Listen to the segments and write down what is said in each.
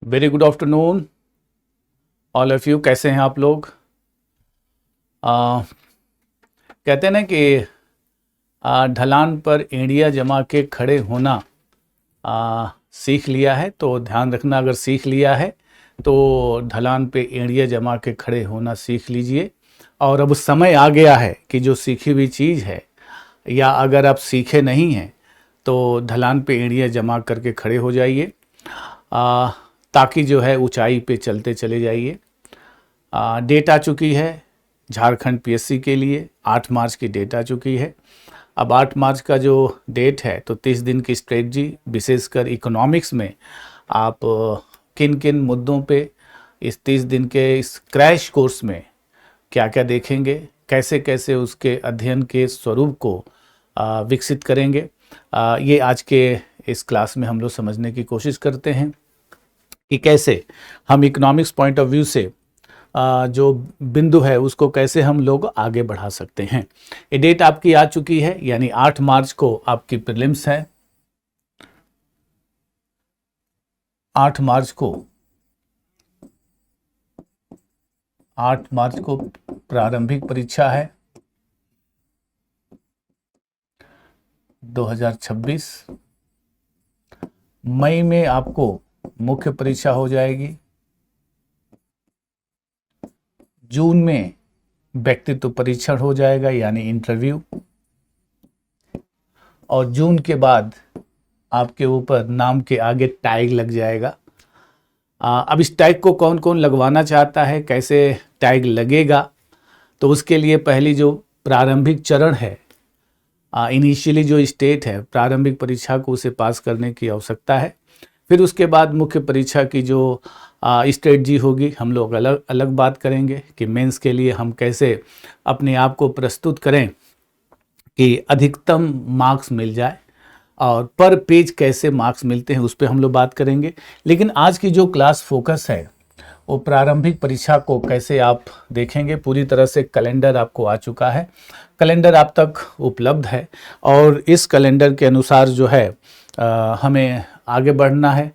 Very good afternoon all of you. कैसे हैं आप लोग? आ, कहते हैं ना कि ढलान पर एड़ियाँ जमा के खड़े होना सीख लिया है, तो ध्यान रखना, अगर सीख लिया है तो ढलान पे एड़ियाँ जमा के खड़े होना सीख लीजिए। और अब समय आ गया है कि जो सीखी हुई चीज़ है, या अगर आप सीखे नहीं हैं तो ढलान पे एड़ियाँ जमा करके खड़े हो जाइए, ताकि जो है ऊंचाई पे चलते चले जाइए। डेट आ चुकी है झारखंड पीएससी के लिए, 8 मार्च की डेट आ चुकी है। अब 8 मार्च का जो डेट है, तो 30 दिन की स्ट्रेटजी, विशेषकर इकोनॉमिक्स में आप किन किन मुद्दों पे इस 30 दिन के इस क्रैश कोर्स में क्या क्या देखेंगे, कैसे कैसे उसके अध्ययन के स्वरूप को विकसित करेंगे, ये आज के इस क्लास में हम लोग समझने की कोशिश करते हैं कि कैसे हम इकोनॉमिक्स पॉइंट ऑफ व्यू से जो बिंदु है उसको कैसे हम लोग आगे बढ़ा सकते हैं। ये डेट आपकी आ चुकी है, यानी 8 मार्च को आपकी प्रीलिम्स है। 8 मार्च को 8 मार्च को प्रारंभिक परीक्षा है 2026। मई में आपको मुख्य परीक्षा हो जाएगी। जून में व्यक्तित्व परीक्षण हो जाएगा, यानी इंटरव्यू। और जून के बाद आपके ऊपर नाम के आगे टैग लग जाएगा। अब इस टैग को कौन कौन लगवाना चाहता है, कैसे टैग लगेगा, तो उसके लिए पहली जो प्रारंभिक चरण है, इनिशियली जो स्टेट है, प्रारंभिक परीक्षा को उसे पास करने की आवश्यकता है। फिर उसके बाद मुख्य परीक्षा की जो स्ट्रेटजी होगी, हम लोग अलग अलग बात करेंगे कि मेंस के लिए हम कैसे अपने आप को प्रस्तुत करें कि अधिकतम मार्क्स मिल जाए, और पर पेज कैसे मार्क्स मिलते हैं उस पर हम लोग बात करेंगे। लेकिन आज की जो क्लास फोकस है वो प्रारंभिक परीक्षा को कैसे आप देखेंगे। पूरी तरह से कैलेंडर आपको आ चुका है, कैलेंडर आप तक उपलब्ध है, और इस कैलेंडर के अनुसार जो है हमें आगे बढ़ना है।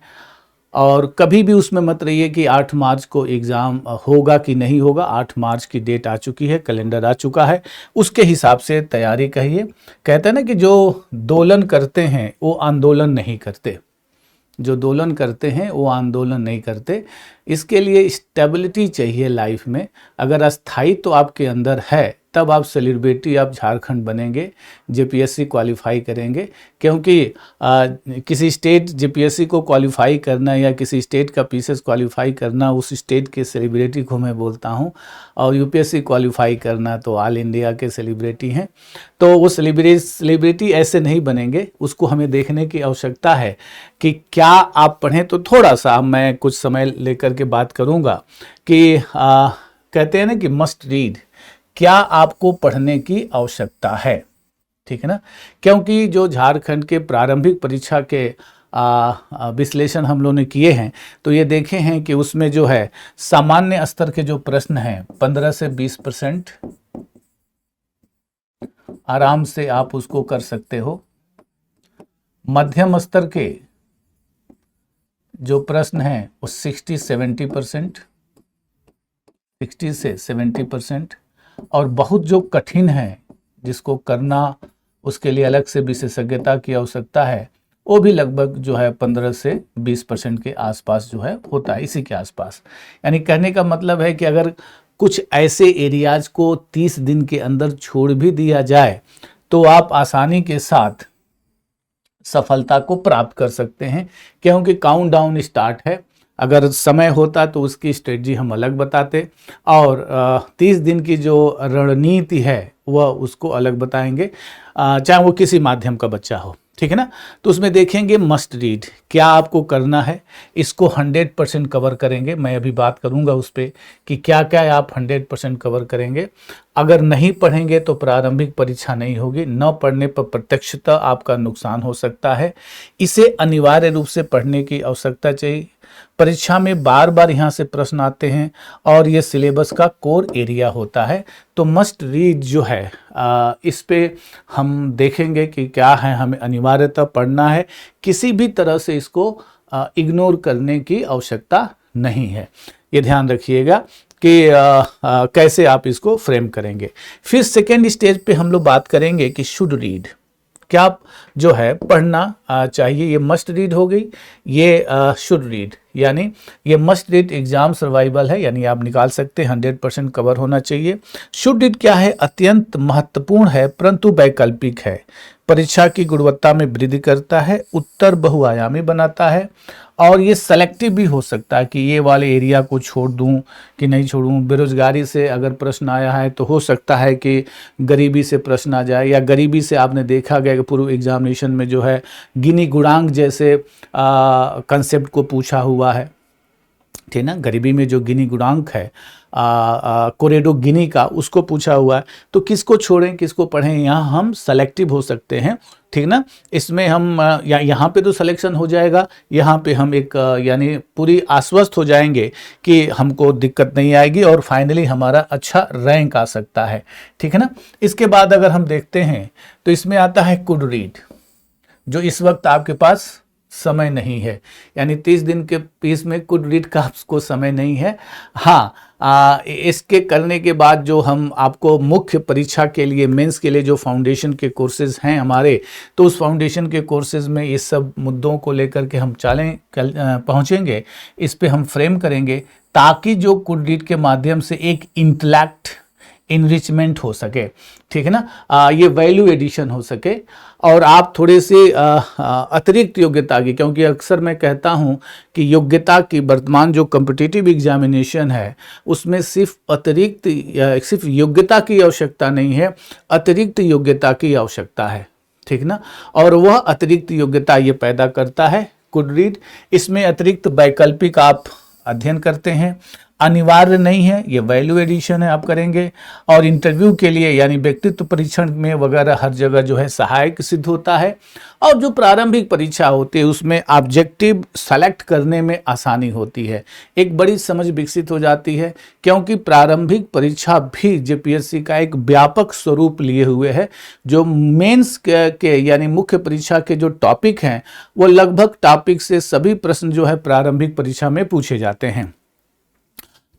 और कभी भी उसमें मत रहिए कि 8 मार्च को एग्ज़ाम होगा कि नहीं होगा। 8 मार्च की डेट आ चुकी है, कैलेंडर आ चुका है, उसके हिसाब से तैयारी करिए। कहते हैं ना कि जो दोलन करते हैं वो आंदोलन नहीं करते, जो दोलन करते हैं वो आंदोलन नहीं करते। इसके लिए स्टेबिलिटी चाहिए लाइफ में। अगर अस्थायित्व तो आपके अंदर है, तब आप सेलिब्रिटी आप झारखंड बनेंगे, जेपीएससी क्वालिफाई करेंगे। क्योंकि किसी स्टेट जेपीएससी को क्वालिफाई करना, या किसी स्टेट का पीसीएस क्वालिफाई करना, उस स्टेट के सेलिब्रिटी को मैं बोलता हूँ, और यूपीएससी क्वालिफाई करना तो ऑल इंडिया के सेलिब्रिटी हैं। तो वो सेलिब्रिटी ऐसे नहीं बनेंगे, उसको हमें देखने की आवश्यकता है कि क्या आप पढ़ें। तो थोड़ा सा मैं कुछ समय लेकर के बात करूँगा कि कहते हैं ना कि मस्ट रीड, क्या आपको पढ़ने की आवश्यकता है, ठीक है ना। क्योंकि जो झारखंड के प्रारंभिक परीक्षा के विश्लेषण हम लोगों ने किए हैं, तो ये देखे हैं कि उसमें जो है सामान्य स्तर के जो प्रश्न हैं 15 से 20% आराम से आप उसको कर सकते हो। मध्यम स्तर के जो प्रश्न हैं वो 60-70%, 60 से 70%। और बहुत जो कठिन है, जिसको करना उसके लिए अलग से विशेषज्ञता की आवश्यकता है, वो भी लगभग जो है 15 से 20% के आसपास जो है होता है, इसी के आसपास। यानी कहने का मतलब है कि अगर कुछ ऐसे एरियाज को 30 दिन के अंदर छोड़ भी दिया जाए तो आप आसानी के साथ सफलता को प्राप्त कर सकते हैं। क्योंकि काउंटडाउन स्टार्ट है। अगर समय होता तो उसकी स्ट्रेटजी हम अलग बताते, और 30 दिन की जो रणनीति है वह उसको अलग बताएंगे, चाहे वो किसी माध्यम का बच्चा हो, ठीक है ना। तो उसमें देखेंगे मस्ट रीड, क्या आपको करना है, इसको 100% कवर करेंगे। मैं अभी बात करूंगा उस पर कि क्या क्या आप 100% कवर करेंगे। अगर नहीं पढ़ेंगे तो प्रारंभिक परीक्षा नहीं होगी, न पढ़ने पर प्रत्यक्षतः आपका नुकसान हो सकता है। इसे अनिवार्य रूप से पढ़ने की आवश्यकता चाहिए। परीक्षा में बार बार यहाँ से प्रश्न आते हैं, और ये सिलेबस का कोर एरिया होता है। तो मस्ट रीड जो है इस पे हम देखेंगे कि क्या है, हमें अनिवार्यतः पढ़ना है। किसी भी तरह से इसको इग्नोर करने की आवश्यकता नहीं है। ये ध्यान रखिएगा कि कैसे आप इसको फ्रेम करेंगे। फिर सेकेंड स्टेज पे हम लोग बात करेंगे कि शुड रीड, क्या जो है पढ़ना चाहिए। ये मस्ट रीड हो गई, ये शुड रीड, यानी ये मस्ट रीड एग्जाम सर्वाइवल है, यानी आप निकाल सकते हैं 100% कवर होना चाहिए। शुड रीड क्या है? अत्यंत महत्वपूर्ण है परंतु वैकल्पिक है, परीक्षा की गुणवत्ता में वृद्धि करता है, उत्तर बहुआयामी बनाता है, और ये सेलेक्टिव भी हो सकता है कि ये वाले एरिया को छोड़ दूं कि नहीं छोड़ूं। बेरोजगारी से अगर प्रश्न आया है तो हो सकता है कि गरीबी से प्रश्न आ जाए, या गरीबी से आपने देखा गया कि पूर्व एग्जामिनेशन में जो है गिनी गुणांक जैसे कंसेप्ट को पूछा हुआ है, ठीक ना। गरीबी में जो गिनी गुणांक है कोरेडो गिनी का, उसको पूछा हुआ है। तो किसको छोड़ें किसको पढ़ें, यहाँ हम सेलेक्टिव हो सकते हैं, ठीक ना। इसमें हम यहाँ पे तो सिलेक्शन हो जाएगा, यहाँ पे हम एक यानी पूरी आश्वस्त हो जाएंगे कि हमको दिक्कत नहीं आएगी और फाइनली हमारा अच्छा रैंक आ सकता है, ठीक है ना। इसके बाद अगर हम देखते हैं तो इसमें आता है कुड रीड, जो इस वक्त आपके पास समय नहीं है, यानी 30 दिन के पीस में कुड रीड का आपको समय नहीं है। हाँ, इसके करने के बाद जो हम आपको मुख्य परीक्षा के लिए मेंस के लिए जो फाउंडेशन के कोर्सेज हैं हमारे, तो उस फाउंडेशन के कोर्सेज में इस सब मुद्दों को लेकर के हम पहुंचेंगे, इस पे हम फ्रेम करेंगे, ताकि जो कुड रीड के माध्यम से एक इंटेलेक्ट इनरिचमेंट हो सके, ठीक है ना, ये वैल्यू एडिशन हो सके, और आप थोड़े से अतिरिक्त योग्यता की, क्योंकि अक्सर मैं कहता हूं कि योग्यता की वर्तमान जो कॉम्पिटिटिव एग्जामिनेशन है उसमें सिर्फ योग्यता की आवश्यकता नहीं है, अतिरिक्त योग्यता की आवश्यकता है, ठीक ना। और वह अतिरिक्त योग्यता ये पैदा करता है कुड रीड। इसमें अतिरिक्त वैकल्पिक आप अध्ययन करते हैं, अनिवार्य नहीं है, ये वैल्यू एडिशन है, आप करेंगे। और इंटरव्यू के लिए यानी व्यक्तित्व परीक्षण में वगैरह हर जगह जो है सहायक सिद्ध होता है। और जो प्रारंभिक परीक्षा होती है उसमें ऑब्जेक्टिव सेलेक्ट करने में आसानी होती है, एक बड़ी समझ विकसित हो जाती है, क्योंकि प्रारंभिक परीक्षा भी जेपीएससी का एक व्यापक स्वरूप लिए हुए है। जो मेंस के यानी मुख्य परीक्षा के जो टॉपिक हैं वो लगभग टॉपिक से सभी प्रश्न जो है प्रारंभिक परीक्षा में पूछे जाते हैं।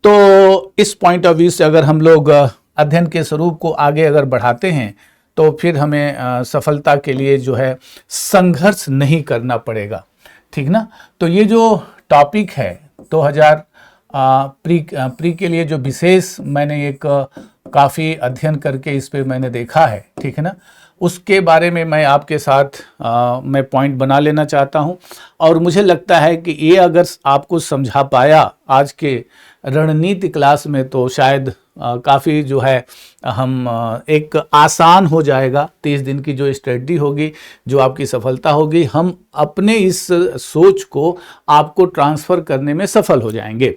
तो इस पॉइंट ऑफ व्यू से अगर हम लोग अध्ययन के स्वरूप को आगे अगर बढ़ाते हैं तो फिर हमें सफलता के लिए जो है संघर्ष नहीं करना पड़ेगा, ठीक ना। तो ये जो टॉपिक है 2000 प्री के लिए जो विशेष मैंने एक काफ़ी अध्ययन करके इस पे मैंने देखा है, ठीक है ना, उसके बारे में मैं आपके साथ मैं पॉइंट बना लेना चाहता हूं। और मुझे लगता है कि ये अगर आपको समझा पाया आज के रणनीति क्लास में तो शायद काफ़ी जो है हम एक आसान हो जाएगा 30 दिन की जो स्ट्रेटजी होगी, जो आपकी सफलता होगी, हम अपने इस सोच को आपको ट्रांसफ़र करने में सफल हो जाएंगे।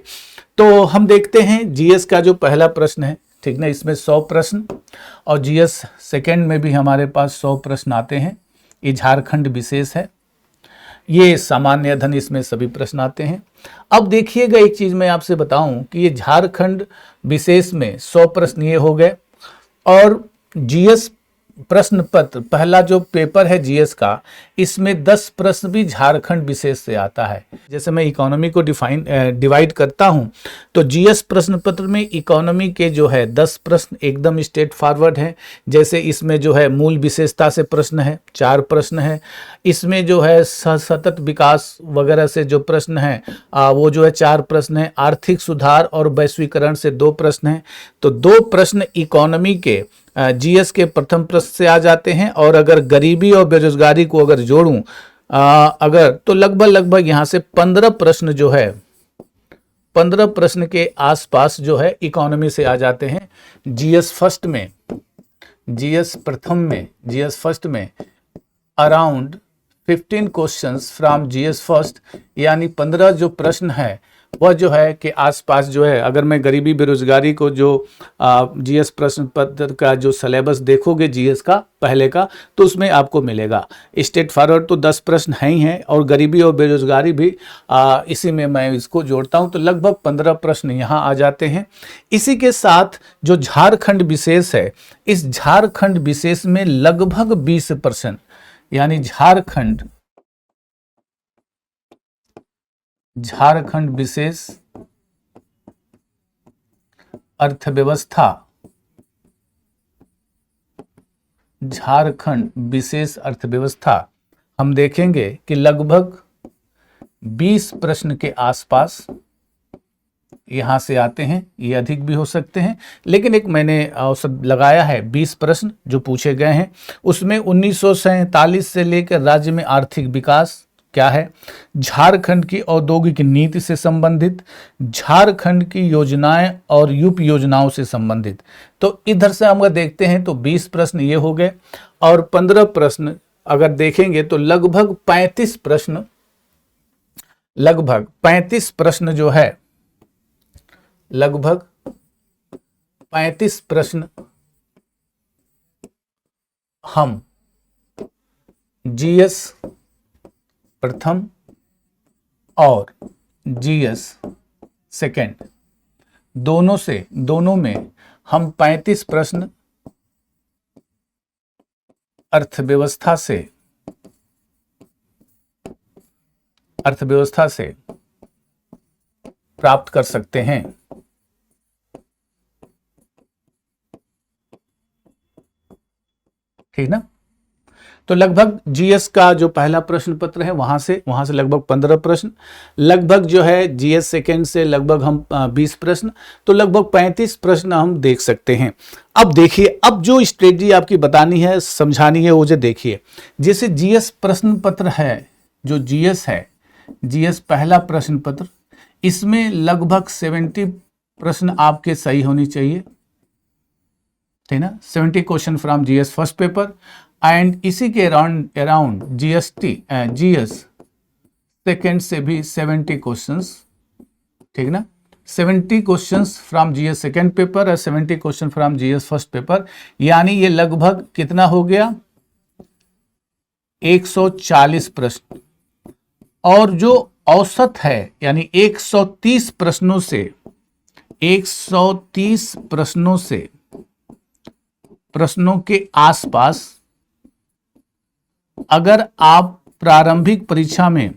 तो हम देखते हैं जीएस का जो पहला प्रश्न है, ठीक ना, इसमें 100 प्रश्न, और जीएस सेकंड में भी हमारे पास 100 प्रश्न आते हैं। ये झारखंड विशेष है, ये सामान्य अध्ययन, इसमें सभी प्रश्न आते हैं। अब देखिएगा एक चीज़ मैं आपसे बताऊं कि ये झारखंड विशेष में 100 प्रश्न ये हो गए, और जीएस प्रश्न पत्र पहला जो पेपर है जीएस का, इसमें 10 प्रश्न भी झारखंड विशेष से आता है। जैसे मैं इकोनॉमी को डिवाइड करता हूं तो जीएस प्रश्न पत्र में इकोनॉमी के जो है 10 प्रश्न एकदम स्ट्रेट फॉरवर्ड हैं। जैसे इसमें जो है मूल विशेषता से प्रश्न है, 4 प्रश्न है। इसमें जो है सतत विकास वगैरह से जो प्रश्न है वो जो है 4 प्रश्न है। आर्थिक सुधार और वैश्वीकरण से 2 प्रश्न हैं। तो 2 प्रश्न इकोनॉमी के जीएस के प्रथम प्रश्न से आ जाते हैं। और अगर गरीबी और बेरोजगारी को अगर जोड़ूं अगर तो लगभग यहां से 15 प्रश्न जो है 15 प्रश्न के आसपास जो है इकोनॉमी से आ जाते हैं। जीएस फर्स्ट में, जीएस प्रथम में, जीएस फर्स्ट में around 15 questions from GS first, यानी 15 जो प्रश्न है वह जो है कि आसपास जो है, अगर मैं गरीबी बेरोजगारी को जो जीएस प्रश्न पत्र का जो सिलेबस देखोगे जीएस का पहले का, तो उसमें आपको मिलेगा। स्ट्रेट फॉरवर्ड तो 10 प्रश्न हैं ही हैं, और गरीबी और बेरोजगारी भी इसी में मैं इसको जोड़ता हूं, तो लगभग 15 प्रश्न यहाँ आ जाते हैं। इसी के साथ जो झारखंड विशेष है, इस झारखंड विशेष में लगभग 20%, यानी झारखंड झारखंड विशेष अर्थव्यवस्था, झारखंड विशेष अर्थव्यवस्था, हम देखेंगे कि लगभग 20 प्रश्न के आसपास यहां से आते हैं। ये अधिक भी हो सकते हैं, लेकिन एक मैंने औसत लगाया है 20 प्रश्न जो पूछे गए हैं। उसमें 1947 से लेकर राज्य में आर्थिक विकास क्या है, झारखंड की औद्योगिक नीति से संबंधित, झारखंड की योजनाएं और यूपी योजनाओं से संबंधित। तो इधर से हम देखते हैं तो 20 प्रश्न ये हो गए, और 15 प्रश्न अगर देखेंगे तो लगभग 35 प्रश्न जो है, लगभग 35 प्रश्न हम जीएस प्रथम और जीएस सेकेंड दोनों में हम 35 प्रश्न अर्थव्यवस्था से प्राप्त कर सकते हैं। ठीक ना। तो लगभग जीएस का जो पहला प्रश्न पत्र है वहां से लगभग 15 प्रश्न, लगभग जो है जीएस सेकेंड से लगभग हम 20 प्रश्न, तो लगभग 35 प्रश्न हम देख सकते हैं। अब देखिए, अब जो स्ट्रेटजी आपकी बतानी है, समझानी है, वो जो देखिए, जैसे जीएस प्रश्न पत्र है, जो जीएस है, जीएस पहला प्रश्न पत्र, इसमें लगभग 70 प्रश्न आपके सही होनी चाहिए, ठीक ना। 70 question from GS first paper, and इसी के अराउंड जीएस सेकेंड से भी 70 क्वेश्चंस, ठीक ना। 70 questions from GS second paper और 70 question from GS first paper, यानी ये लगभग कितना हो गया, 140 प्रश्न। और जो औसत है, यानी 130 प्रश्नों से प्रश्नों के आसपास अगर आप प्रारंभिक परीक्षा में,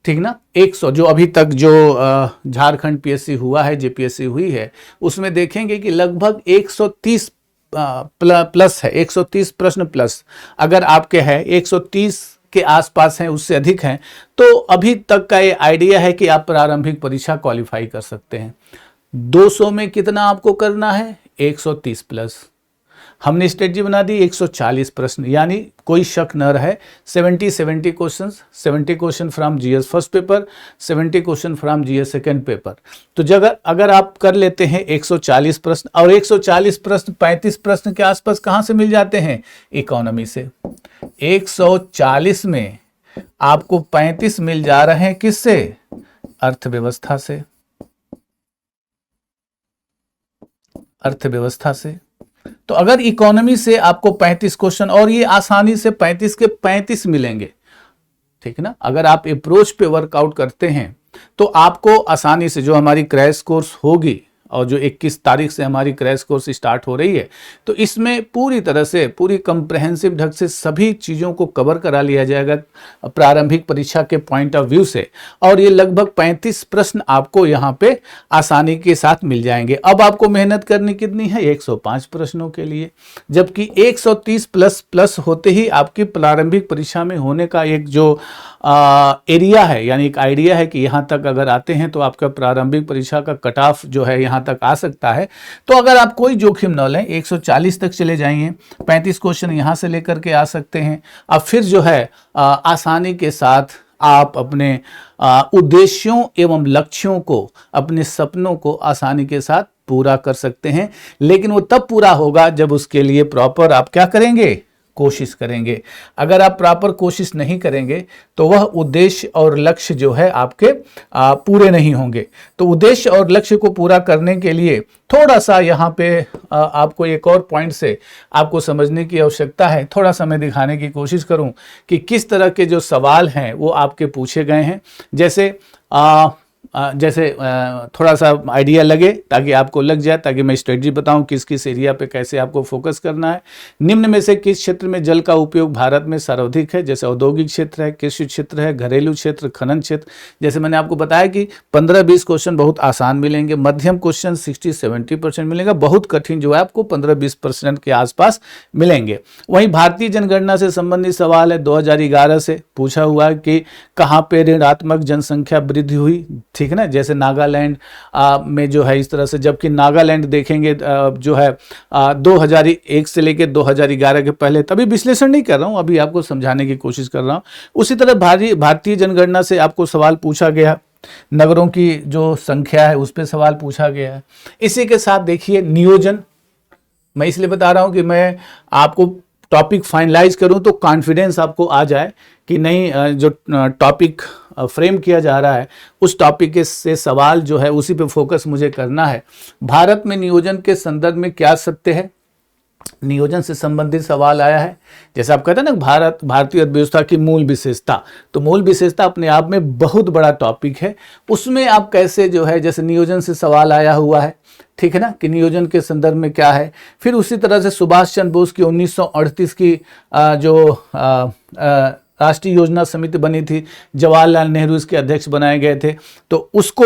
ठीक ना, 100 जो अभी तक जो झारखंड पीएससी हुआ है, जेपीएससी हुई है, उसमें देखेंगे कि लगभग 130 प्लस है, 130 प्रश्न प्लस अगर आपके है, 130 के आसपास हैं, उससे अधिक हैं, तो अभी तक का ये आइडिया है कि आप प्रारंभिक परीक्षा क्वालिफाई कर सकते हैं। 200 में कितना आपको करना है, 130 प्लस। हमने स्ट्रेटजी बना दी 140 प्रश्न, यानी कोई शक न रहे, 70 questions, 70 question from GS first paper, 70 question from GS second paper. तो जगह अगर आप कर लेते हैं 140 प्रश्न, और 140 प्रश्न 35 प्रश्न के आसपास कहां से मिल जाते हैं, इकोनॉमी से। 140 में आपको 35 मिल जा रहे हैं, किससे, अर्थव्यवस्था से। तो अगर इकोनॉमी से आपको 35 क्वेश्चन, और ये आसानी से 35 के 35 मिलेंगे, ठीक ना। अगर आप अप्रोच पे वर्कआउट करते हैं तो आपको आसानी से, जो हमारी क्रैश कोर्स होगी और जो 21 तारीख से हमारी क्रैश कोर्स स्टार्ट हो रही है, तो इसमें पूरी तरह से, पूरी कंप्रहेंसिव ढंग से सभी चीज़ों को कवर करा लिया जाएगा प्रारंभिक परीक्षा के पॉइंट ऑफ व्यू से, और ये लगभग 35 प्रश्न आपको यहाँ पे आसानी के साथ मिल जाएंगे। अब आपको मेहनत करनी कितनी है, 105 प्रश्नों के लिए, जबकि 130 प्लस होते ही आपकी प्रारंभिक परीक्षा में होने का एक जो एरिया है, यानी एक आइडिया है कि यहाँ तक अगर आते हैं तो आपका प्रारंभिक परीक्षा का कट ऑफ जो है यहाँ तक आ सकता है। तो अगर आप कोई जोखिम न लें, 140 तक चले जाइए, 35 क्वेश्चन यहाँ से लेकर के आ सकते हैं। अब फिर जो है आसानी के साथ आप अपने उद्देश्यों एवं लक्ष्यों को, अपने सपनों को आसानी के साथ पूरा कर सकते हैं। लेकिन वो तब पूरा होगा जब उसके लिए प्रॉपर आप क्या करेंगे, कोशिश करेंगे। अगर आप प्रॉपर कोशिश नहीं करेंगे तो वह उद्देश्य और लक्ष्य जो है आपके पूरे नहीं होंगे। तो उद्देश्य और लक्ष्य को पूरा करने के लिए थोड़ा सा यहाँ पे आपको एक और पॉइंट से आपको समझने की आवश्यकता है। थोड़ा सा मैं दिखाने की कोशिश करूँ कि किस तरह के जो सवाल हैं वो आपके पूछे गए हैं। जैसे जैसे थोड़ा सा आइडिया लगे, ताकि आपको लग जाए, ताकि मैं स्ट्रेटजी बताऊं किस किस एरिया पे कैसे आपको फोकस करना है। निम्न में से किस क्षेत्र में जल का उपयोग भारत में सर्वाधिक है? जैसे औद्योगिक क्षेत्र है, कृषि क्षेत्र है, घरेलू क्षेत्र, खनन क्षेत्र। जैसे मैंने आपको बताया कि 15-20 क्वेश्चन बहुत आसान मिलेंगे, मध्यम क्वेश्चन 60-70% मिलेगा, बहुत कठिन जो है आपको 15-20% के आसपास मिलेंगे। वहीं भारतीय जनगणना से संबंधित सवाल है, 2011 से पूछा हुआ है कि कहाँ पे ऋणात्मक जनसंख्या वृद्धि हुई, ठीक है ना। जैसे नागालैंड में जो है इस तरह से, जबकि नागालैंड देखेंगे जो है 2001 से लेकर 2011 के पहले, तभी विश्लेषण नहीं कर रहा हूँ, अभी आपको समझाने की कोशिश कर रहा हूँ। उसी तरह भारतीय जनगणना से आपको सवाल पूछा गया, नगरों की जो संख्या है उस पर सवाल पूछा गया है। इसी के साथ देखिए नियोजन, मैं इसलिए बता रहा हूँ कि मैं आपको टॉपिक फाइनलाइज करूं तो कॉन्फिडेंस आपको आ जाए कि नहीं, जो टॉपिक फ्रेम किया जा रहा है उस टॉपिक से सवाल जो है उसी पे फोकस मुझे करना है। भारत में नियोजन के संदर्भ में क्या सत्य है? नियोजन से संबंधित सवाल आया है। जैसे आप कहते हैं ना भारतीय अर्थव्यवस्था की मूल विशेषता, तो मूल विशेषता अपने आप में बहुत बड़ा टॉपिक है, उसमें आप कैसे जो है, जैसे नियोजन से सवाल आया हुआ है, ठीक है ना, कि नियोजन के संदर्भ में क्या है। फिर उसी तरह से सुभाष चंद्र बोस की 1938 की जो राष्ट्रीय योजना समिति बनी थी, जवाहरलाल नेहरू इसके अध्यक्ष बनाए गए थे, तो उसको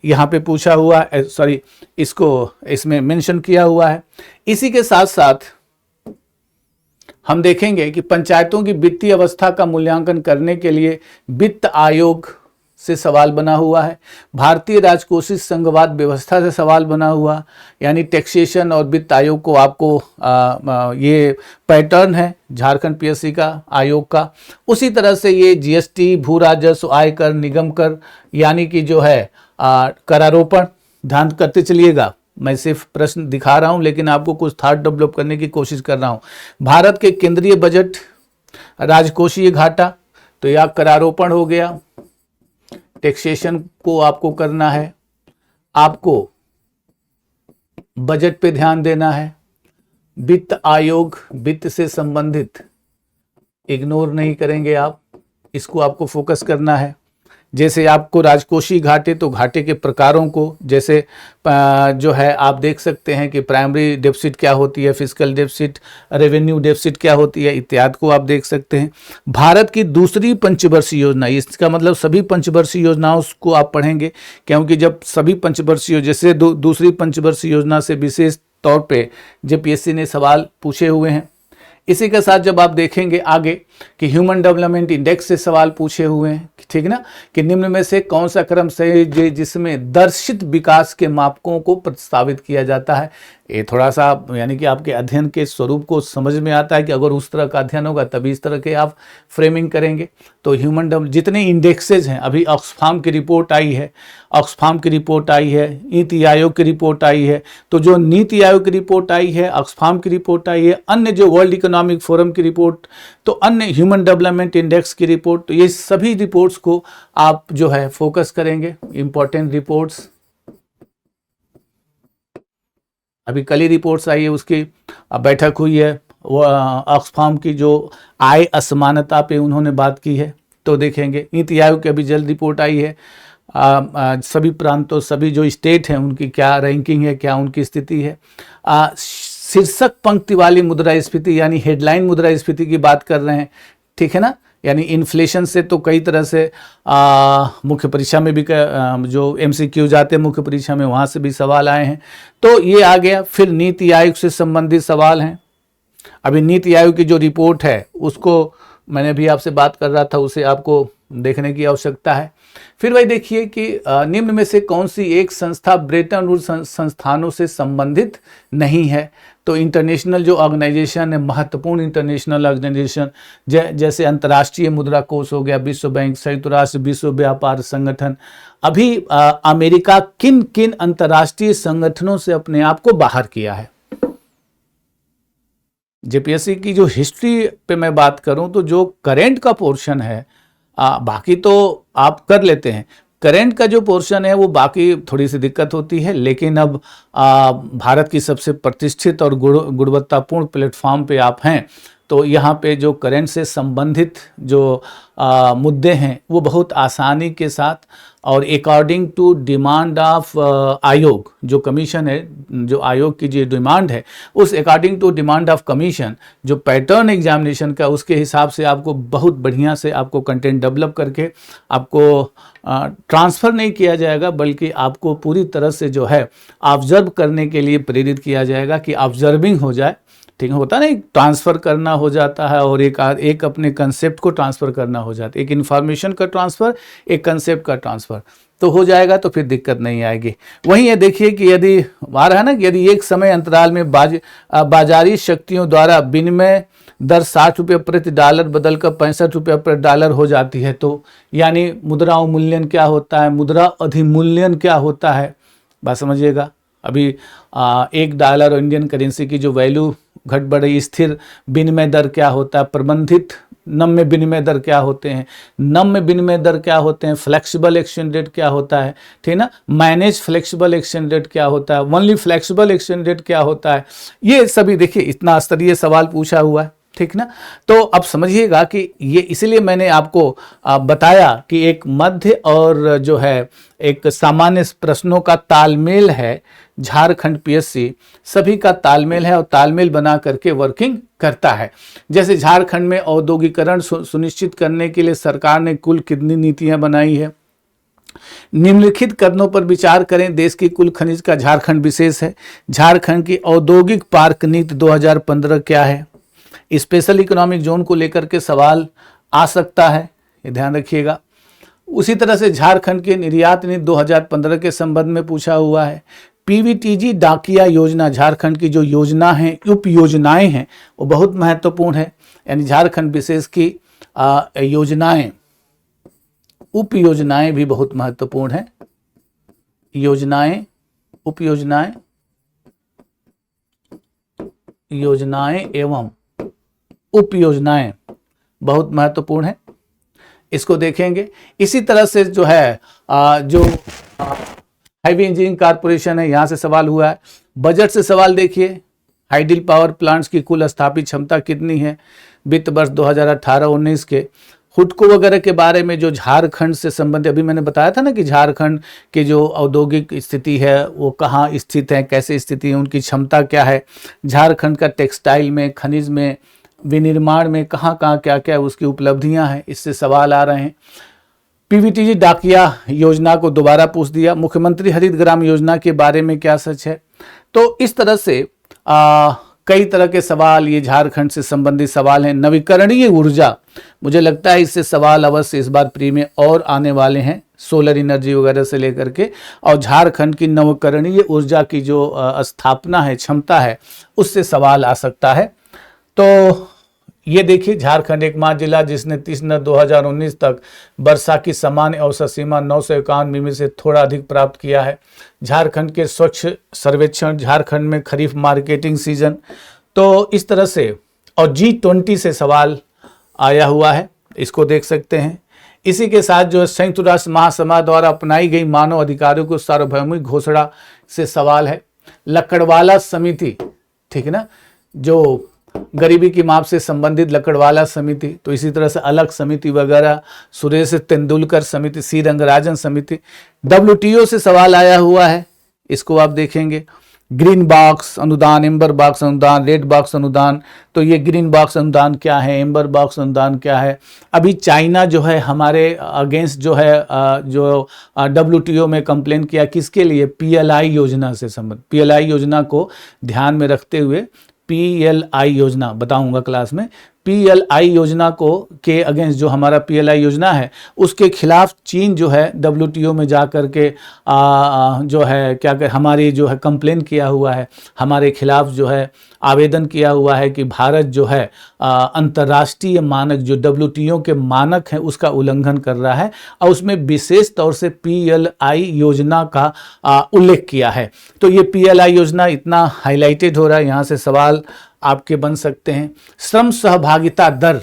यहाँ पे पूछा हुआ, सॉरी इसको इसमें मेंशन किया हुआ है। इसी के साथ साथ हम देखेंगे कि पंचायतों की वित्तीय अवस्था का मूल्यांकन करने के लिए वित्त आयोग से सवाल बना हुआ है। भारतीय राजकोषीय संघवाद व्यवस्था से सवाल बना हुआ, यानी टैक्सेशन और वित्त आयोग को आपको ये पैटर्न है झारखंड पीएससी का आयोग का। उसी तरह से ये जीएसटी, भू राजस्व, आयकर, निगम कर, यानी कि जो है करारोपण, ध्यान करते चलिएगा, मैं सिर्फ प्रश्न दिखा रहा हूं लेकिन आपको कुछ थॉट डेवलप करने की कोशिश कर रहा हूं। भारत के केंद्रीय बजट, राजकोषीय घाटा, तो यह करारोपण हो गया। टैक्सेशन को आपको करना है, आपको बजट पे ध्यान देना है। वित्त आयोग, वित्त से संबंधित इग्नोर नहीं करेंगे आप, इसको आपको फोकस करना है। जैसे आपको राजकोषीय घाटे, तो घाटे के प्रकारों को, जैसे जो है आप देख सकते हैं कि प्राइमरी डेफिसिट क्या होती है, फिस्कल डेफिसिट, रेवेन्यू डेफिसिट क्या होती है, इत्यादि को आप देख सकते हैं। भारत की दूसरी पंचवर्षीय योजना, इसका मतलब सभी पंचवर्षीय योजनाओं को आप पढ़ेंगे, क्योंकि जब सभी पंचवर्षीय, जैसे दूसरी पंचवर्षीय योजना से विशेष तौर पे जेपीएससी ने सवाल पूछे हुए हैं। इसी के साथ जब आप देखेंगे आगे कि ह्यूमन डेवलपमेंट इंडेक्स से सवाल पूछे हुए हैं, ठीक ना, कि निम्न में से कौन सा क्रम सही है जिसमें दर्शित विकास के मापकों को प्रस्तावित किया जाता है। ये थोड़ा सा यानी कि आपके अध्ययन के स्वरूप को समझ में आता है कि अगर उस तरह का अध्ययन होगा तभी इस तरह के आप फ्रेमिंग करेंगे। तो ह्यूमन डेवलपमेंट जितने इंडेक्सेज हैं, अभी ऑक्सफाम की रिपोर्ट आई है, ऑक्सफाम की रिपोर्ट आई है, नीति आयोग की रिपोर्ट आई है, तो जो नीति आयोग की रिपोर्ट आई है, ऑक्सफाम की रिपोर्ट आई है, अन्य जो वर्ल्ड इकोनॉमिक फोरम की रिपोर्ट, तो अन्य ह्यूमन डेवलपमेंट इंडेक्स की रिपोर्ट, तो ये सभी रिपोर्ट्स को आप जो है फोकस करेंगे। इंपॉर्टेंट रिपोर्ट्स, अभी कल ही रिपोर्ट्स आई है, उसकी बैठक हुई है, वो ऑक्सफाम की जो आय असमानता पे उन्होंने बात की है, तो देखेंगे। नीति आयोग की अभी जल्द रिपोर्ट आई है, सभी प्रांतों, सभी जो स्टेट हैं उनकी क्या रैंकिंग है, क्या उनकी स्थिति है। शीर्षक पंक्ति वाली मुद्रास्फीति यानी हेडलाइन मुद्रास्फीति की बात कर रहे हैं, ठीक है ना, यानी इन्फ्लेशन से तो कई तरह से मुख्य परीक्षा में भी जो एमसीक्यू जाते हैं मुख्य परीक्षा में, वहाँ से भी सवाल आए हैं, तो ये आ गया। फिर नीति आयोग से संबंधित सवाल हैं। अभी नीति आयोग की जो रिपोर्ट है उसको मैंने भी आपसे बात कर रहा था, उसे आपको देखने की आवश्यकता है। फिर वही देखिए कि निम्न में से कौन सी एक संस्था ब्रेटन वुड्स संस्थानों से संबंधित नहीं है। तो इंटरनेशनल जो ऑर्गेनाइजेशन है, महत्वपूर्ण इंटरनेशनल ऑर्गेनाइजेशन जैसे अंतर्राष्ट्रीय मुद्रा कोष हो गया, विश्व बैंक, संयुक्त राष्ट्र, विश्व व्यापार संगठन। अभी अमेरिका किन किन अंतर्राष्ट्रीय संगठनों से अपने आप को बाहर किया है। जेपीएससी की जो हिस्ट्री पे मैं बात करूं तो जो करेंट का पोर्शन है, बाकी तो आप कर लेते हैं, करेंट का जो पोर्शन है वो बाकी थोड़ी सी दिक्कत होती है, लेकिन अब भारत की सबसे प्रतिष्ठित और गुणवत्तापूर्ण प्लेटफॉर्म पे आप हैं, तो यहाँ पे जो करंट से संबंधित जो मुद्दे हैं वो बहुत आसानी के साथ और अकॉर्डिंग टू डिमांड ऑफ आयोग, जो कमीशन है, जो आयोग की जो डिमांड है, उस according to demand of commission जो पैटर्न एग्जामिनेशन का, उसके हिसाब से आपको बहुत बढ़िया से आपको कंटेंट डेवलप करके आपको ट्रांसफ़र नहीं किया जाएगा, बल्कि आपको पूरी तरह से जो है ऑब्जर्व करने के लिए प्रेरित किया जाएगा कि ऑब्जर्विंग हो जाए। ठीक है, होता नहीं, ट्रांसफ़र करना हो जाता है और एक अपने कंसेप्ट को ट्रांसफ़र करना हो जाता है, एक इन्फॉर्मेशन का ट्रांसफ़र, एक कंसेप्ट का ट्रांसफ़र तो हो जाएगा, तो फिर दिक्कत नहीं आएगी। वहीं ये देखिए कि यदि आ रहा है ना कि यदि एक समय अंतराल में बाजारी शक्तियों द्वारा विनिमय दर 60 रुपये प्रति डॉलर बदलकर 65 रुपये प्रति डॉलर हो जाती है, तो यानी मुद्रा अवमूल्यन क्या होता है, मुद्रा अधिमूल्यन क्या होता है, बात समझिएगा। अभी $1 इंडियन करेंसी की जो वैल्यू घट बढ़, स्थिर विनिमय दर क्या होता है, प्रबंधित नम्य विनिमय दर क्या होते हैं, नम्य विनिमय दर क्या होते हैं, फ्लेक्सिबल एक्सचेंज रेट क्या होता है, ठीक ना, मैनेज फ्लेक्सिबल एक्सचेंज रेट क्या होता है, ओनली फ्लेक्सिबल एक्सचेंज रेट क्या होता है, ये सभी देखिए इतना स्तरीय सवाल पूछा हुआ है। ठीक ना, तो अब समझिएगा कि ये इसलिए मैंने आपको बताया कि एक मध्य और जो है एक सामान्य प्रश्नों का तालमेल है, झारखंड पीएससी सभी का तालमेल है और तालमेल बना करके वर्किंग करता है। जैसे झारखंड में औद्योगिकरण सुनिश्चित करने के लिए सरकार ने कुल कितनी नीतियां बनाई है, निम्नलिखित कदमों पर विचार करें, देश की कुल खनिज का झारखंड विशेष है, झारखंड की औद्योगिक पार्क नीति 2015 क्या है, स्पेशल इकोनॉमिक जोन को लेकर के सवाल आ सकता है, ये ध्यान रखिएगा। उसी तरह से झारखंड के निर्यात नीति 2015 के संबंध में पूछा हुआ है। पीवीटीजी डाकिया योजना, झारखंड की जो योजना है, उप योजनाएं हैं, वो बहुत महत्वपूर्ण है, यानी झारखंड विशेष की योजनाएं, उप योजनाएं भी बहुत महत्वपूर्ण है। योजनाएं, उप योजनाएं, योजनाएं एवं उप योजनाएं बहुत महत्वपूर्ण है, इसको देखेंगे। इसी तरह से जो है जो हैवी इंजीनियरिंग कारपोरेशन है, यहाँ से सवाल हुआ है। बजट से सवाल देखिए, हाइडल पावर प्लांट्स की कुल स्थापित क्षमता कितनी है वित्त वर्ष 2018-19 के। हुडको वगैरह के बारे में जो झारखंड से संबंधित, अभी मैंने बताया था ना कि झारखंड के जो औद्योगिक स्थिति है वो कहाँ स्थित है, कैसे स्थिति है, उनकी क्षमता क्या है, झारखंड का टेक्सटाइल में, खनिज में, विनिर्माण में कहाँ कहाँ क्या क्या उसकी उपलब्धियां हैं, इससे सवाल आ रहे हैं। पीवीटीजी डाकिया योजना को दोबारा पूछ दिया। मुख्यमंत्री हरित ग्राम योजना के बारे में क्या सच है। तो इस तरह से कई तरह के सवाल ये झारखंड से संबंधित सवाल हैं। नवीकरणीय ऊर्जा, मुझे लगता है इससे सवाल अवश्य इस बार प्री में और आने वाले हैं, सोलर एनर्जी वगैरह से लेकर के, और झारखंड की नवीकरणीय ऊर्जा की जो स्थापना है, क्षमता है, उससे सवाल आ सकता है। तो ये देखिए, झारखंड एकमात्र जिला जिसने 30/9/2019 तक वर्षा की सामान्य औसत सीमा 951 मिमी से थोड़ा अधिक प्राप्त किया है। झारखंड के स्वच्छ सर्वेक्षण, झारखंड में खरीफ मार्केटिंग सीजन, तो इस तरह से, और G20 से सवाल आया हुआ है, इसको देख सकते हैं। इसी के साथ जो संयुक्त राष्ट्र महासभा द्वारा अपनाई गई मानव अधिकारों को सार्वभौमिक घोषणा से सवाल है। लकड़वाला समिति, ठीक है ना, जो गरीबी की माप से संबंधित लकड़वाला समिति, तो इसी तरह से अलग समिति वगैरह, सुरेश तेंदुलकर समिति, सी रंगराजन समिति। WTO से सवाल आया हुआ है, इसको आप देखेंगे। ग्रीन बॉक्स अनुदान, एम्बर बॉक्स अनुदान, रेड बॉक्स अनुदान, तो ये ग्रीन बॉक्स अनुदान क्या है, एम्बर बॉक्स अनुदान क्या है। अभी चाइना जो है हमारे अगेंस्ट जो है जो WTO में कंप्लेन किया, किसके लिए, PLI योजना से संबंधित। PLI योजना को ध्यान में रखते हुए, PLI योजना बताऊंगा क्लास में, PLI योजना को के अगेंस्ट जो हमारा PLI योजना है उसके खिलाफ चीन जो है WTO में जा कर के जो है क्या कर हमारी जो है कंप्लेन किया हुआ है, हमारे खिलाफ जो है आवेदन किया हुआ है कि भारत जो है अंतर्राष्ट्रीय मानक जो WTO के मानक हैं उसका उल्लंघन कर रहा है, और उसमें विशेष तौर से PLI योजना का उल्लेख किया है। तो ये PLI योजना इतना हाईलाइटेड हो रहा है, यहाँ से सवाल आपके बन सकते हैं। श्रम सहभागिता दर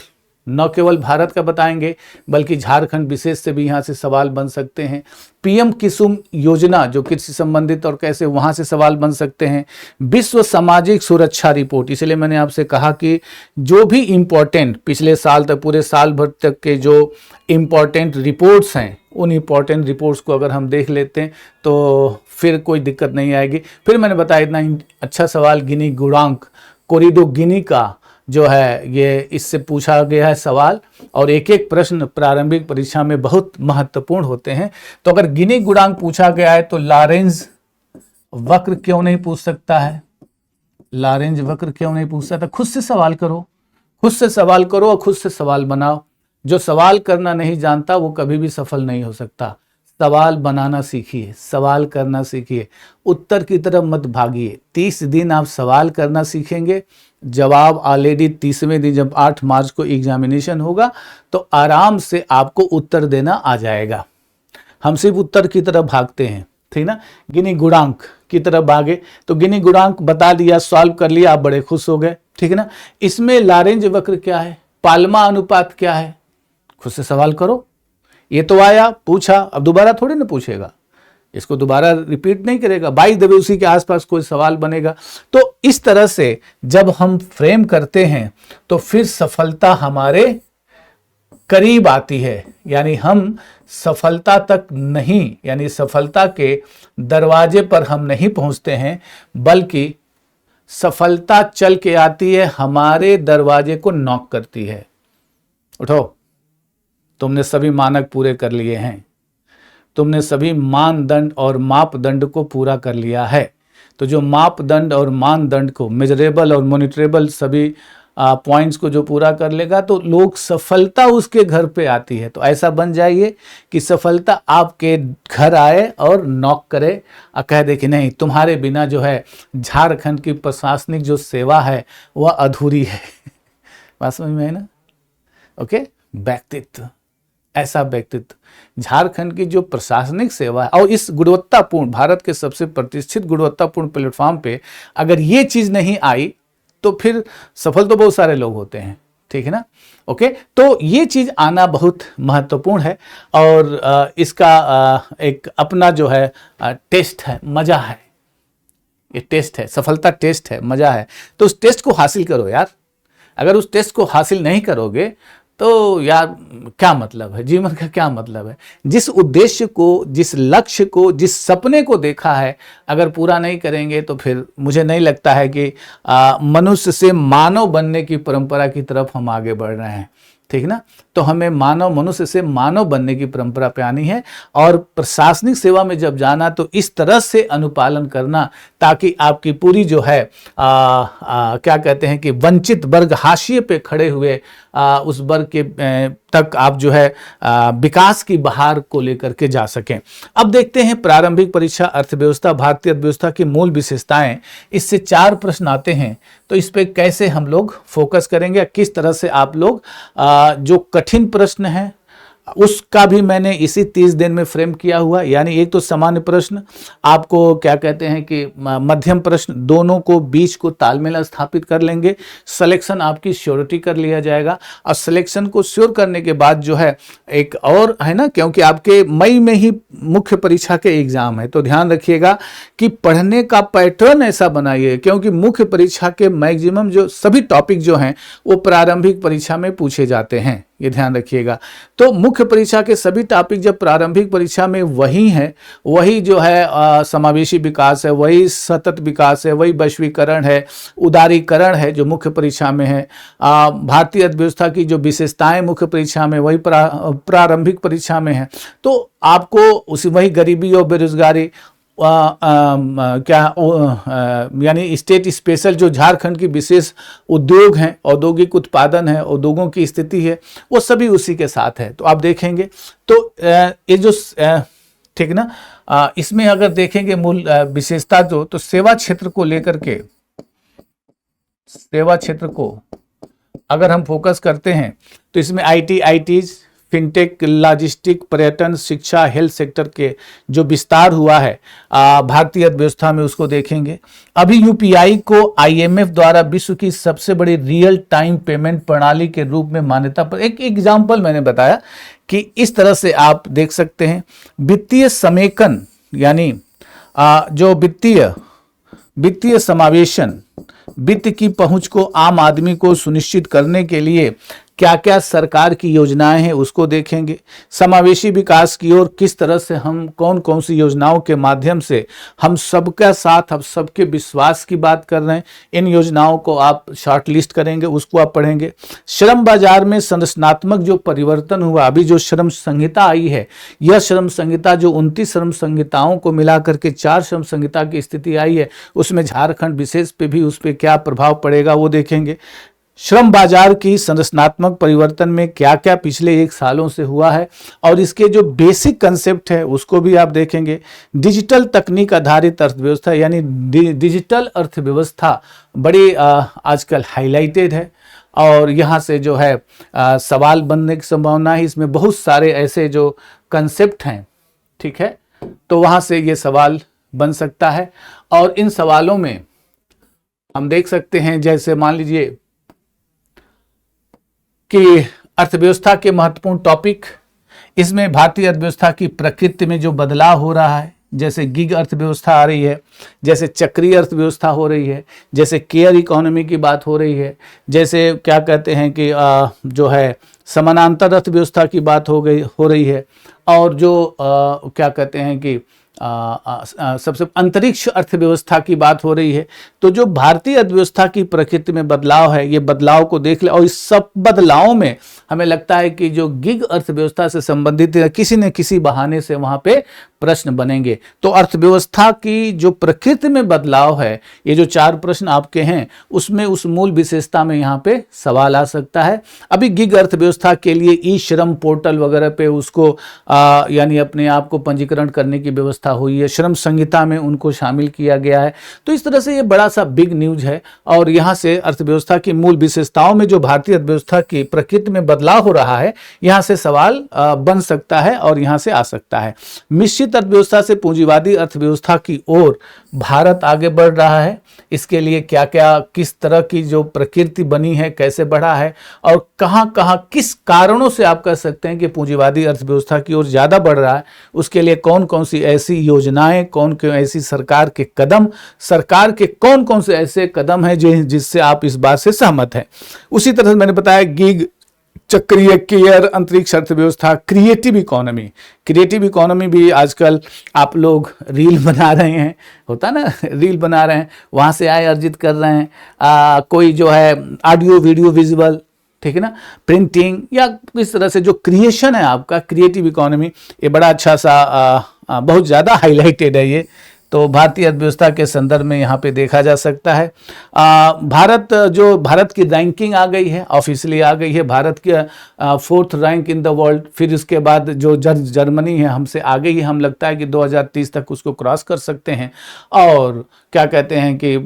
न केवल भारत का बताएंगे बल्कि झारखंड विशेष से भी यहाँ से सवाल बन सकते हैं। पीएम कुसुम योजना जो कृषि संबंधित और कैसे, वहाँ से सवाल बन सकते हैं। विश्व सामाजिक सुरक्षा रिपोर्ट, इसलिए मैंने आपसे कहा कि जो भी इम्पोर्टेंट पिछले साल तक, पूरे साल भर तक के जो इम्पोर्टेंट रिपोर्ट्स हैं, उन इम्पोर्टेंट रिपोर्ट्स को अगर हम देख लेते हैं तो फिर कोई दिक्कत नहीं आएगी। फिर मैंने बताया इतना अच्छा सवाल, गिनी गुणांक, कोरिडो गिनी का जो है ये इससे पूछा गया है सवाल, और एक एक प्रश्न प्रारंभिक परीक्षा में बहुत महत्वपूर्ण होते हैं। तो अगर गिनी गुणांक पूछा गया है तो लॉरेंज वक्र क्यों नहीं पूछ सकता है, लॉरेंज वक्र क्यों नहीं पूछ सकता? खुद से सवाल करो, खुद से सवाल करो और खुद से सवाल बनाओ। जो सवाल करना नहीं जानता वो कभी भी सफल नहीं हो सकता। सवाल बनाना सीखिए, सवाल करना सीखिए, उत्तर की तरफ मत भागिए। 30 दिन आप सवाल करना सीखेंगे, जवाब ऑलरेडी 30वें दिन जब 8 मार्च को एग्जामिनेशन होगा तो आराम से आपको उत्तर देना आ जाएगा। हम सिर्फ उत्तर की तरफ भागते हैं, ठीक ना। गिनी गुणांक की तरफ भागे तो गिनी गुणांक बता दिया, सॉल्व कर लिया, आप बड़े खुश हो गए, ठीक है ना। इसमें लॉरेंज वक्र क्या है, पाल्मा अनुपात क्या है, खुद से सवाल करो। ये तो आया, पूछा, अब दोबारा थोड़ी ना पूछेगा, इसको दोबारा रिपीट नहीं करेगा, बाई द वे उसी के आसपास कोई सवाल बनेगा। तो इस तरह से जब हम फ्रेम करते हैं तो फिर सफलता हमारे करीब आती है, यानी हम सफलता तक नहीं, यानी सफलता के दरवाजे पर हम नहीं पहुंचते हैं, बल्कि सफलता चल के आती है, हमारे दरवाजे को नॉक करती है। उठो, तुमने सभी मानक पूरे कर लिए हैं, तुमने सभी मानदंड और मापदंड को पूरा कर लिया है। तो जो मापदंड और मानदंड को, मेजरेबल और मॉनिटरेबल सभी पॉइंट्स को जो पूरा कर लेगा तो लोग, सफलता उसके घर पे आती है। तो ऐसा बन जाइए कि सफलता आपके घर आए और नॉक करे और कह दे कि नहीं, तुम्हारे बिना जो है झारखंड की प्रशासनिक जो सेवा है वह अधूरी है। बात समझ में है ना? ओके, व्यक्तित्व, ऐसा व्यक्तित्व झारखंड की जो प्रशासनिक सेवा है, और इस गुणवत्तापूर्ण, भारत के सबसे प्रतिष्ठित गुणवत्तापूर्ण प्लेटफॉर्म पे अगर ये चीज नहीं आई तो फिर सफल तो बहुत सारे लोग होते हैं, ठीक है ना। ओके, तो ये चीज आना बहुत महत्वपूर्ण है, और इसका एक अपना जो है टेस्ट है, मजा है, ये टेस्ट है, सफलता टेस्ट है, मजा है। तो उस टेस्ट को हासिल करो यार। अगर उस टेस्ट को हासिल नहीं करोगे तो यार क्या मतलब है, जीवन का क्या मतलब है? जिस उद्देश्य को, जिस लक्ष्य को, जिस सपने को देखा है, अगर पूरा नहीं करेंगे तो फिर मुझे नहीं लगता है कि मनुष्य से मानव बनने की परंपरा की तरफ हम आगे बढ़ रहे हैं, ठीक ना। तो हमें मानव, मनुष्य से मानव बनने की परंपरा पे आनी है, और प्रशासनिक सेवा में जब जाना तो इस तरह से अनुपालन करना ताकि आपकी पूरी जो है क्या कहते हैं कि वंचित वर्ग, हाशिए पे खड़े हुए उस वर्ग के तक आप जो है विकास की बहार को लेकर के जा सकें। अब देखते हैं प्रारंभिक परीक्षा अर्थव्यवस्था, भारतीय अर्थव्यवस्था की मूल विशेषताएं। इससे 4 प्रश्न आते हैं, तो इस पे कैसे हम लोग फोकस करेंगे, किस तरह से आप लोग जो कठिन प्रश्न है उसका भी मैंने इसी 30 दिन में फ्रेम किया हुआ। यानी एक तो सामान्य प्रश्न, आपको क्या कहते हैं कि मध्यम प्रश्न, दोनों को बीच को तालमेल स्थापित कर लेंगे। सिलेक्शन आपकी श्योरिटी कर लिया जाएगा, और सिलेक्शन को श्योर करने के बाद जो है एक और है ना, क्योंकि आपके मई में ही मुख्य परीक्षा के एग्जाम है, तो ध्यान रखिएगा कि पढ़ने का पैटर्न ऐसा बनाइए, क्योंकि मुख्य परीक्षा के मैक्सिमम जो सभी टॉपिक जो हैं वो प्रारंभिक परीक्षा में पूछे जाते हैं, ये ध्यान रखिएगा। तो मुख्य परीक्षा के सभी टॉपिक जब प्रारंभिक परीक्षा में वही है, वही जो है समावेशी विकास है, वही सतत विकास है, वही वैश्वीकरण है, उदारीकरण है जो मुख्य परीक्षा में है, भारतीय अर्थव्यवस्था की जो विशेषताएं मुख्य परीक्षा में वही प्रारंभिक परीक्षा में है, तो आपको उसी वही गरीबी और बेरोजगारी यानी स्टेट स्पेशल जो झारखंड की विशेष उद्योग हैं, औद्योगिक उत्पादन है, उद्योगों की स्थिति है, वो सभी उसी के साथ है। तो आप देखेंगे तो ये जो ठीक ना, इसमें अगर देखेंगे मूल विशेषता जो, तो सेवा क्षेत्र को लेकर के, सेवा क्षेत्र को अगर हम फोकस करते हैं तो इसमें आईटी, आईटीज, फिनटेक, लॉजिस्टिक, पर्यटन, शिक्षा, हेल्थ सेक्टर के जो विस्तार हुआ है भारतीय अर्थव्यवस्था में, उसको देखेंगे। अभी यूपीआई को आईएमएफ द्वारा विश्व की सबसे बड़ी रियल टाइम पेमेंट प्रणाली के रूप में मान्यता पर, एक एग्जाम्पल मैंने बताया कि इस तरह से आप देख सकते हैं। वित्तीय समेकन यानी जो वित्तीय समावेशन, वित्त की पहुंच को आम आदमी को सुनिश्चित करने के लिए क्या क्या सरकार की योजनाएं हैं उसको देखेंगे। समावेशी विकास की ओर किस तरह से हम कौन कौन सी योजनाओं के माध्यम से हम सबका साथ, हम सबके विश्वास की बात कर रहे हैं, इन योजनाओं को आप शॉर्ट लिस्ट करेंगे, उसको आप पढ़ेंगे। श्रम बाजार में संरचनात्मक जो परिवर्तन हुआ, अभी जो श्रम संहिता आई है, यह श्रम संहिता जो 29 श्रम संहिताओं को मिलाकर के 4 श्रम संहिता की स्थिति आई है, उसमें झारखंड विशेष पे भी उस पर क्या प्रभाव पड़ेगा वो देखेंगे। श्रम बाजार की संरचनात्मक परिवर्तन में क्या क्या पिछले 1 सालों से हुआ है और इसके जो बेसिक कंसेप्ट है उसको भी आप देखेंगे। डिजिटल तकनीक आधारित अर्थव्यवस्था यानी डिजिटल अर्थव्यवस्था बड़ी आजकल हाईलाइटेड है और यहाँ से जो है सवाल बनने की संभावना है। इसमें बहुत सारे ऐसे जो कंसेप्ट हैं, ठीक है, तो वहाँ से ये सवाल बन सकता है और इन सवालों में हम देख सकते हैं, जैसे मान लीजिए कि अर्थव्यवस्था के महत्वपूर्ण टॉपिक, इसमें भारतीय अर्थव्यवस्था की प्रकृति में जो बदलाव हो रहा है, जैसे गिग अर्थव्यवस्था आ रही है, जैसे चक्रीय अर्थव्यवस्था हो रही है, जैसे केयर इकोनॉमी की बात हो रही है, जैसे क्या कहते हैं कि जो है समानांतर अर्थव्यवस्था की बात हो रही है और जो क्या कहते हैं कि सबसे अंतरिक्ष अर्थव्यवस्था की बात हो रही है। तो जो भारतीय अर्थव्यवस्था की प्रकृति में बदलाव है, ये बदलाव को देख ले और इस सब बदलावों में हमें लगता है कि जो गिग अर्थव्यवस्था से संबंधित किसी न किसी बहाने से वहां पे प्रश्न बनेंगे। तो अर्थव्यवस्था की जो प्रकृति में बदलाव है, ये जो 4 प्रश्न आपके हैं उसमें उस मूल विशेषता में यहाँ पे सवाल आ सकता है। अभी गिग अर्थव्यवस्था के लिए ई श्रम पोर्टल वगैरह पे उसको यानी अपने आप को पंजीकरण करने की व्यवस्था हुई है, श्रम संहिता में उनको शामिल किया गया है। तो इस तरह से ये बड़ा सा बिग न्यूज है और यहाँ से अर्थव्यवस्था की मूल विशेषताओं में जो भारतीय अर्थव्यवस्था की प्रकृति में बदलाव हो रहा है, यहाँ से सवाल बन सकता है और यहाँ से आ सकता है। मिश्रित अर्थव्यवस्था से पूंजीवादी अर्थव्यवस्था की ओर भारत आगे बढ़ रहा है, इसके लिए क्या क्या किस तरह की जो प्रकृति बनी है, कैसे बढ़ा है और कहां कहां किस कारणों से आप कह सकते हैं कि पूंजीवादी अर्थव्यवस्था की ओर ज्यादा बढ़ रहा है, उसके लिए कौन कौन सी ऐसी योजनाएं, कौन कौन ऐसी सरकार के कदम, सरकार के कौन कौन से ऐसे कदम हैं जिससे आप इस बात से सहमत हैं। उसी तरह से मैंने बताया गिग, चक्रीय, केयर, अंतरिक्ष अर्थव्यवस्था, क्रिएटिव इकोनॉमी भी आजकल आप लोग रील बना रहे हैं, होता ना, रील बना रहे हैं, वहाँ से आय अर्जित कर रहे हैं। कोई जो है ऑडियो वीडियो विजुअल, ठीक है ना, प्रिंटिंग या इस तरह से जो क्रिएशन है आपका, क्रिएटिव इकोनॉमी, ये बड़ा अच्छा सा बहुत ज़्यादा हाईलाइटेड है ये। तो भारतीय अर्थव्यवस्था के संदर्भ में यहाँ पे देखा जा सकता है। भारत की रैंकिंग आ गई है, ऑफिशियली आ गई है, भारत की 4th rank in the world. फिर इसके बाद जो जर्मनी है हमसे आगे ही, हम लगता है कि 2030 तक उसको क्रॉस कर सकते हैं। और क्या कहते हैं कि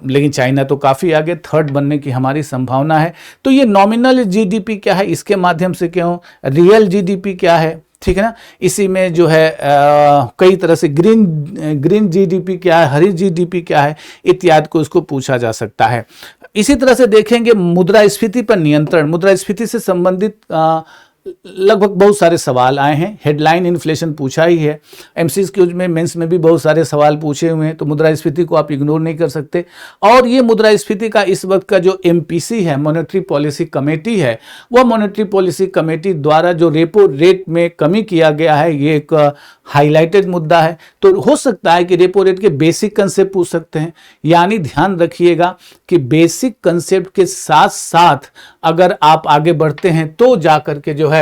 लेकिन चाइना तो काफ़ी आगे, 3rd बनने की हमारी संभावना है। तो ये नॉमिनल जीडीपी क्या है, इसके माध्यम से क्यों, रियल जीडीपी क्या है, ठीक है ना, इसी में जो है कई तरह से ग्रीन जीडीपी क्या है, हरी जीडीपी क्या है, इत्यादि को उसको पूछा जा सकता है। इसी तरह से देखेंगे मुद्रास्फीति पर नियंत्रण, मुद्रास्फीति से संबंधित लगभग बहुत सारे सवाल आए हैं। हेडलाइन इन्फ्लेशन पूछा ही है, एमसीक्यूज में, मेंस में भी बहुत सारे सवाल पूछे हुए हैं, तो मुद्रास्फीति को आप इग्नोर नहीं कर सकते। और ये मुद्रास्फीति का इस वक्त का जो एमपीसी है, मॉनेटरी पॉलिसी कमेटी है, वह मॉनेटरी पॉलिसी कमेटी द्वारा जो रेपो रेट में कमी किया गया है, ये एक हाईलाइटेड मुद्दा है। तो हो सकता है कि रेपो रेट के बेसिक कंसेप्ट पूछ सकते हैं, यानी ध्यान रखिएगा कि बेसिक कंसेप्ट के साथ साथ अगर आप आगे बढ़ते हैं तो जाकर के जो है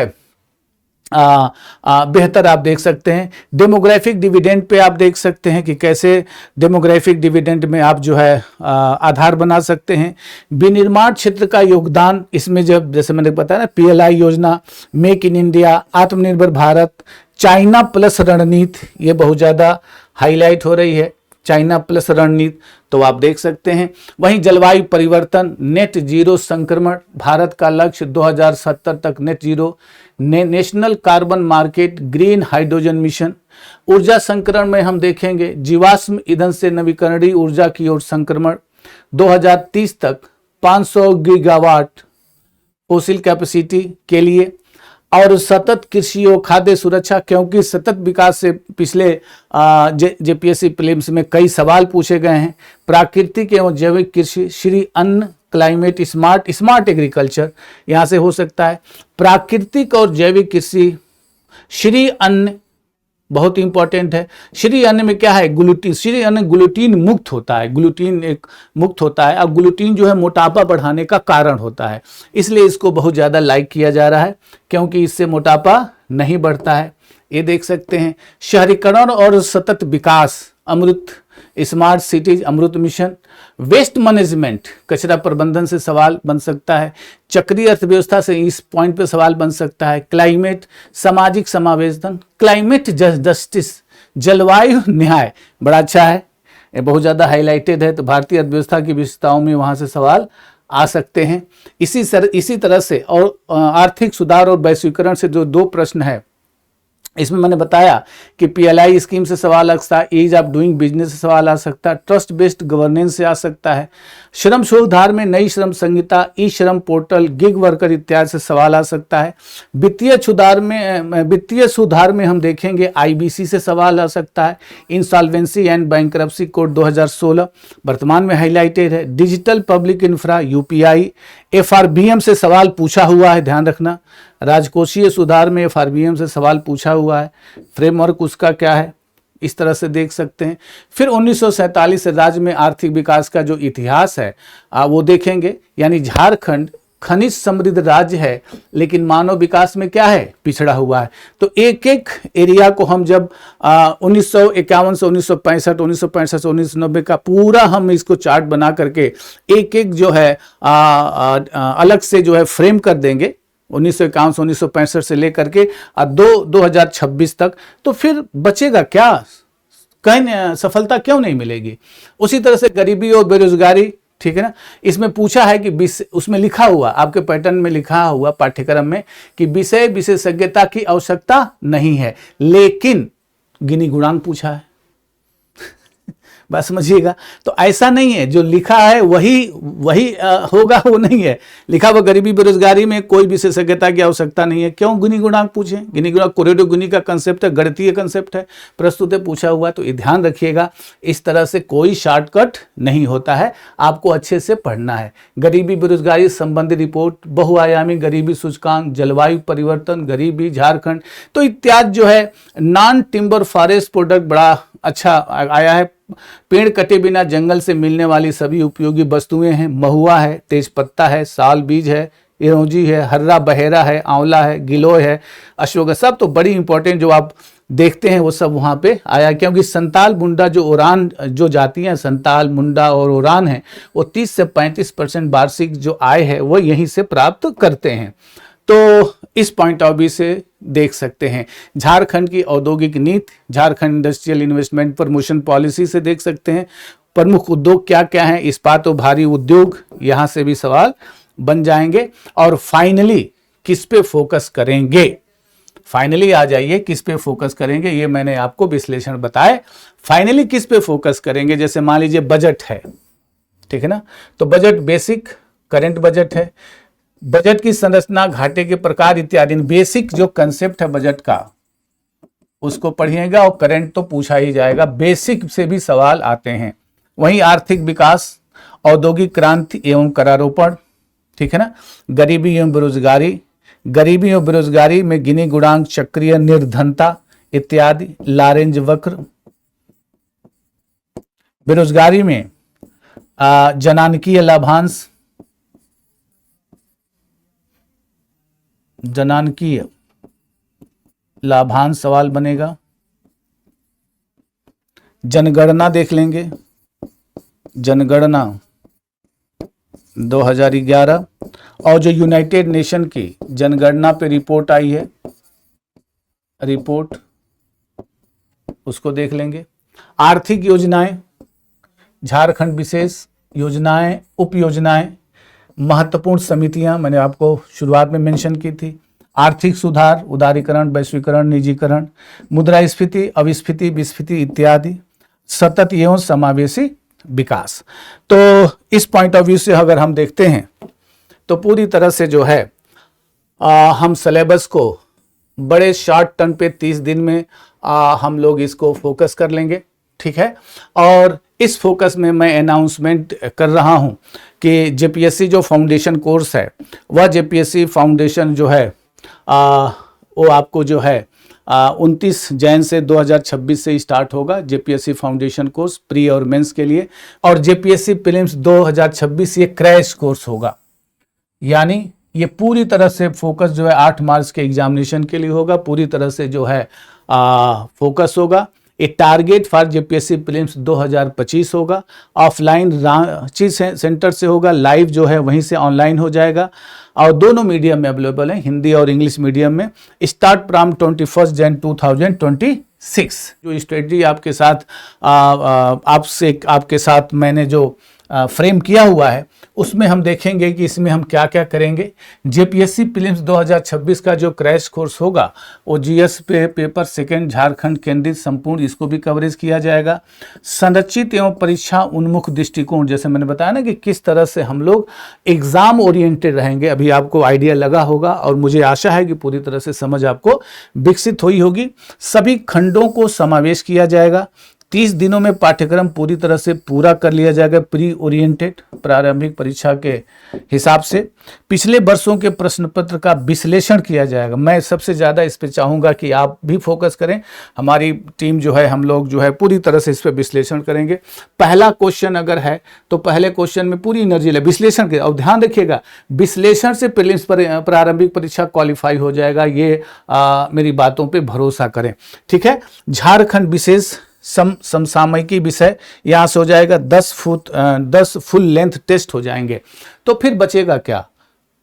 बेहतर आप देख सकते हैं। डेमोग्राफिक डिविडेंड पे आप देख सकते हैं कि कैसे डेमोग्राफिक डिविडेंड में आप जो है आधार बना सकते हैं। विनिर्माण क्षेत्र का योगदान इसमें, जब जैसे मैंने बताया ना, पीएलआई योजना, मेक इन इंडिया, आत्मनिर्भर भारत, चाइना प्लस रणनीति, ये बहुत ज़्यादा हाईलाइट हो रही है। चाइना प्लस रणनीति, तो आप देख सकते हैं। वहीं जलवायु परिवर्तन, नेट जीरो संक्रमण, भारत का लक्ष्य 2070 तक net zero, national carbon market, green hydrogen mission. ऊर्जा संक्रमण में हम देखेंगे जीवाश्म ईंधन से नवीकरणीय ऊर्जा की ओर संक्रमण, 2030 तक 500 गीगावाट फोसिल कैपेसिटी के लिए, और सतत कृषि और खाद्य सुरक्षा, क्योंकि सतत विकास से पिछले जेपीएससी प्रीलिम्स में कई सवाल पूछे गए हैं। प्राकृतिक एवं जैविक कृषि, श्री अन्न, क्लाइमेट स्मार्ट एग्रीकल्चर यहाँ से हो सकता है। प्राकृतिक और जैविक कृषि, श्री अन्न बहुत इंपॉर्टेंट है। श्री अन्न में क्या है, ग्लूटीन। श्री अन्न ग्लूटीन मुक्त होता है, ग्लूटीन एक मुक्त होता है। अब ग्लूटीन जो है मोटापा बढ़ाने का कारण होता है, इसलिए इसको बहुत ज़्यादा लाइक किया जा रहा है, क्योंकि इससे मोटापा नहीं बढ़ता है। ये देख सकते हैं। शहरीकरण और सतत विकास, अमृत, स्मार्ट सिटीज, अमृत मिशन। वेस्ट मैनेजमेंट, कचरा प्रबंधन से सवाल बन सकता है। चक्रीय अर्थव्यवस्था से इस पॉइंट पे सवाल बन सकता है। क्लाइमेट, सामाजिक समावेशन, क्लाइमेट जस्टिस, जलवायु न्याय, बड़ा अच्छा है, ये बहुत ज़्यादा हाईलाइटेड है, तो भारतीय अर्थव्यवस्था की विशेषताओं में वहाँ से सवाल आ सकते हैं। इसी तरह से और आर्थिक सुधार और वैश्वीकरण से जो 2 प्रश्न है, इसमें मैंने बताया कि पीएलआई स्कीम से सवाल आ सकता है, ईज ऑफ डूइंग बिजनेस से सवाल आ सकता है, ट्रस्ट बेस्ड गवर्नेंस से आ सकता है, श्रम सुधार में नई श्रम संहिता, ई श्रम पोर्टल, गिग वर्कर इत्यादि से सवाल आ सकता है। वित्तीय सुधार में हम देखेंगे आईबीसी से सवाल आ सकता है। इंसॉल्वेंसी एंड बैंकरप्सी कोड 2016 वर्तमान में हाईलाइटेड है। Digital public infra, UPI, FRBM से सवाल पूछा हुआ है, ध्यान रखना। राजकोषीय सुधार में एफआरबीएम से सवाल पूछा हुआ है, फ्रेमवर्क उसका क्या है, इस तरह से देख सकते हैं। फिर 1947 से राज्य में आर्थिक विकास का जो इतिहास है वो देखेंगे। यानी झारखंड खनिज समृद्ध राज्य है, लेकिन मानव विकास में क्या है, पिछड़ा हुआ है। तो एक एक एरिया को हम जब 1951 से 1965, 1965 से 1990 का पूरा हम इसको चार्ट बना करके एक एक जो है अलग से जो है फ्रेम कर देंगे, 1951 से 1965 से लेकर के 2026 तक, तो फिर बचेगा क्या, कहीं सफलता क्यों नहीं मिलेगी। उसी तरह से गरीबी और बेरोजगारी, ठीक है ना। इसमें पूछा है कि उसमें लिखा हुआ, आपके पैटर्न में लिखा हुआ पाठ्यक्रम में कि विषय विशेषज्ञता की आवश्यकता नहीं है, लेकिन गिनी गुणांक पूछा है। बात समझिएगा। तो ऐसा नहीं है जो लिखा है वही होगा, वो नहीं है। लिखा हुआ गरीबी बेरोजगारी में कोई विशेषज्ञता की आवश्यकता नहीं है। क्यों गिनी गुणांक पूछे? गिनी गुणांक कोरेडो गिनी का कंसेप्ट है, गणितीय कंसेप्ट है, प्रस्तुत है, पूछा हुआ। तो ये ध्यान रखिएगा, इस तरह से कोई शॉर्टकट नहीं होता है, आपको अच्छे से पढ़ना है। गरीबी बेरोजगारी संबंधी रिपोर्ट, बहुआयामी गरीबी सूचकांक, जलवायु परिवर्तन, गरीबी झारखंड, तो इत्यादि जो है। नॉन टिम्बर फॉरेस्ट प्रोडक्ट बड़ा अच्छा आया है। पेड़ कटे बिना जंगल से मिलने वाली सभी उपयोगी वस्तुएं हैं। महुआ है, तेजपत्ता है, साल बीज है, इरोंजी है, हर्रा बहेरा है, आंवला है, गिलोय है, अशोक, सब तो बड़ी इंपॉर्टेंट जो आप देखते हैं वो सब वहाँ पे आया। क्योंकि संताल मुंडा जो ओरान जो जातियाँ संताल मुंडा और ओरान है, वो 30 से 35% वार्षिक जो आय है वो यहीं से प्राप्त करते हैं। तो इस पॉइंट ऑफ व्यू से देख सकते हैं। झारखंड की औद्योगिक नीति, Jharkhand industrial investment promotion policy से देख सकते हैं। प्रमुख उद्योग क्या क्या हैं, इस्पात और भारी उद्योग, यहाँ से भी सवाल बन जाएंगे। और फाइनली किस पे फोकस करेंगे, फाइनली आ जाइए, किस पे फोकस करेंगे, ये मैंने आपको विश्लेषण बताए। फाइनली किस पे फोकस करेंगे, जैसे मान लीजिए बजट है, ठीक है ना। तो बजट बेसिक करंट बजट है, बजट की संरचना, घाटे के प्रकार इत्यादि, बेसिक जो कंसेप्ट है बजट का उसको पढ़िएगा। और करंट तो पूछा ही जाएगा, बेसिक से भी सवाल आते हैं। वहीं आर्थिक विकास, औद्योगिक क्रांति एवं करारोपण, ठीक है ना। गरीबी एवं बेरोजगारी, गरीबी और बेरोजगारी में गिनी गुणांक, चक्रीय निर्धनता इत्यादि, लारेंज वक्र। बेरोजगारी में जनानकीय लाभांश, जनानकीय लाभांश सवाल बनेगा। जनगणना देख लेंगे, जनगणना 2011, और जो यूनाइटेड नेशन की जनगणना पे रिपोर्ट आई है, रिपोर्ट उसको देख लेंगे। आर्थिक योजनाएं, झारखंड विशेष योजनाएं, उप योजनाएं, महत्वपूर्ण समितियां मैंने आपको शुरुआत में मेंशन की थी, आर्थिक सुधार, उदारीकरण, वैश्वीकरण, निजीकरण, मुद्रास्फीति, अविस्फीति, विस्फीति इत्यादि, सतत एवं समावेशी विकास। तो इस पॉइंट ऑफ व्यू से अगर हम देखते हैं तो पूरी तरह से जो है हम सिलेबस को बड़े शॉर्ट टर्म पे 30 दिन में हम लोग इसको फोकस कर लेंगे, ठीक है। और इस फोकस में मैं अनाउंसमेंट कर रहा हूं कि जेपीएससी जो फाउंडेशन कोर्स है, वह जेपीएससी फाउंडेशन जो है वो आपको जो है 29 जैन से 2026 से स्टार्ट होगा, जेपीएससी फाउंडेशन कोर्स प्री और मेंस के लिए। और जेपीएससी प्रीलिम्स 2026 ये क्रैश कोर्स होगा, यानी ये पूरी तरह से फोकस जो है 8 मार्च के एग्जामिनेशन के लिए होगा, पूरी तरह से जो है फोकस होगा। ये टारगेट फॉर जेपीएससी प्रीलिम्स 2025 होगा, ऑफलाइन रांची सेंटर से होगा, लाइव जो है वहीं से ऑनलाइन हो जाएगा और दोनों मीडियम में अवेलेबल है, हिंदी और इंग्लिश मीडियम में। Start from 21 Jain 2026। जो स्ट्रेटजी आपके साथ आपके साथ मैंने जो फ्रेम किया हुआ है उसमें हम देखेंगे कि इसमें हम क्या क्या करेंगे। जेपीएससी प्रीलिम्स 2026 का जो क्रैश कोर्स होगा वो जीएस पे पेपर सेकंड झारखंड केंद्रित संपूर्ण, इसको भी कवरेज किया जाएगा। संरचित एवं परीक्षा उन्मुख दृष्टिकोण, जैसे मैंने बताया ना कि किस तरह से हम लोग एग्जाम ओरिएंटेड रहेंगे, अभी आपको आइडिया लगा होगा और मुझे आशा है कि पूरी तरह से समझ आपको विकसित हुई होगी। सभी खंडों को समावेश किया जाएगा। 30 दिनों में पाठ्यक्रम पूरी तरह से पूरा कर लिया जाएगा प्री ओरिएंटेड प्रारंभिक परीक्षा के हिसाब से। पिछले वर्षों के प्रश्न पत्र का विश्लेषण किया जाएगा। मैं सबसे ज़्यादा इस पे चाहूँगा कि आप भी फोकस करें, हमारी टीम जो है, हम लोग जो है पूरी तरह से इस पे विश्लेषण करेंगे। पहला क्वेश्चन अगर है तो पहले क्वेश्चन में पूरी एनर्जी ले विश्लेषण के, और ध्यान रखिएगा विश्लेषण से प्रीलिम्स प्रारंभिक परीक्षा क्वालिफाई हो जाएगा, ये मेरी बातों पर भरोसा करें, ठीक है। झारखंड विशेष समसामयिकी विषय यहाँ से हो जाएगा, 10 फुल लेंथ टेस्ट हो जाएंगे। तो फिर बचेगा क्या,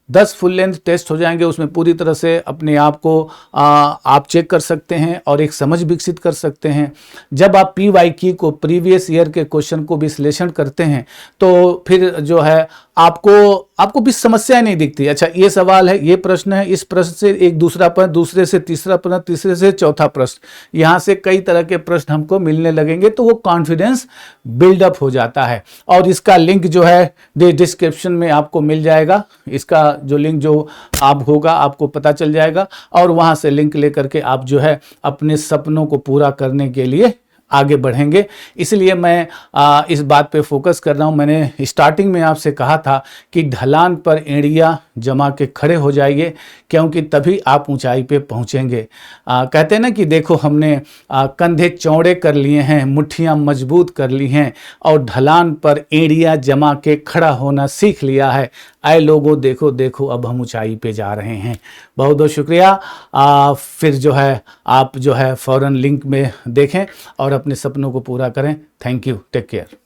10 फुल लेंथ टेस्ट हो जाएंगे, उसमें पूरी तरह से अपने आप को आप चेक कर सकते हैं और एक समझ विकसित कर सकते हैं। जब आप पीवाईक्यू को, प्रीवियस ईयर के क्वेश्चन को विश्लेषण करते हैं तो फिर जो है आपको भी समस्या नहीं दिखती। अच्छा ये सवाल है, ये प्रश्न है, इस प्रश्न से एक दूसरा प्रश्न, दूसरे से तीसरा प्रश्न, तीसरे से चौथा प्रश्न, यहाँ से कई तरह के प्रश्न हमको मिलने लगेंगे, तो वो कॉन्फिडेंस बिल्डअप हो जाता है। और इसका लिंक जो है डिस्क्रिप्शन में आपको मिल जाएगा, इसका जो लिंक जो आप होगा आपको पता चल जाएगा और वहाँ से लिंक लेकर के आप जो है अपने सपनों को पूरा करने के लिए आगे बढ़ेंगे। इसलिए मैं इस बात पे फोकस कर रहा हूँ। मैंने स्टार्टिंग में आपसे कहा था कि ढलान पर एड़ियाँ जमा के खड़े हो जाइए, क्योंकि तभी आप ऊंचाई पे पहुँचेंगे। कहते हैं ना कि देखो हमने कंधे चौड़े कर लिए हैं, मुट्ठियाँ मजबूत कर ली हैं और ढलान पर एड़ियाँ जमा के खड़ा होना सीख लिया है। आए लोगों देखो देखो अब हम ऊंचाई पे जा रहे हैं। बहुत बहुत शुक्रिया। फिर जो है आप जो है फ़ौरन लिंक में देखें और अपने सपनों को पूरा करें। Thank you, take care.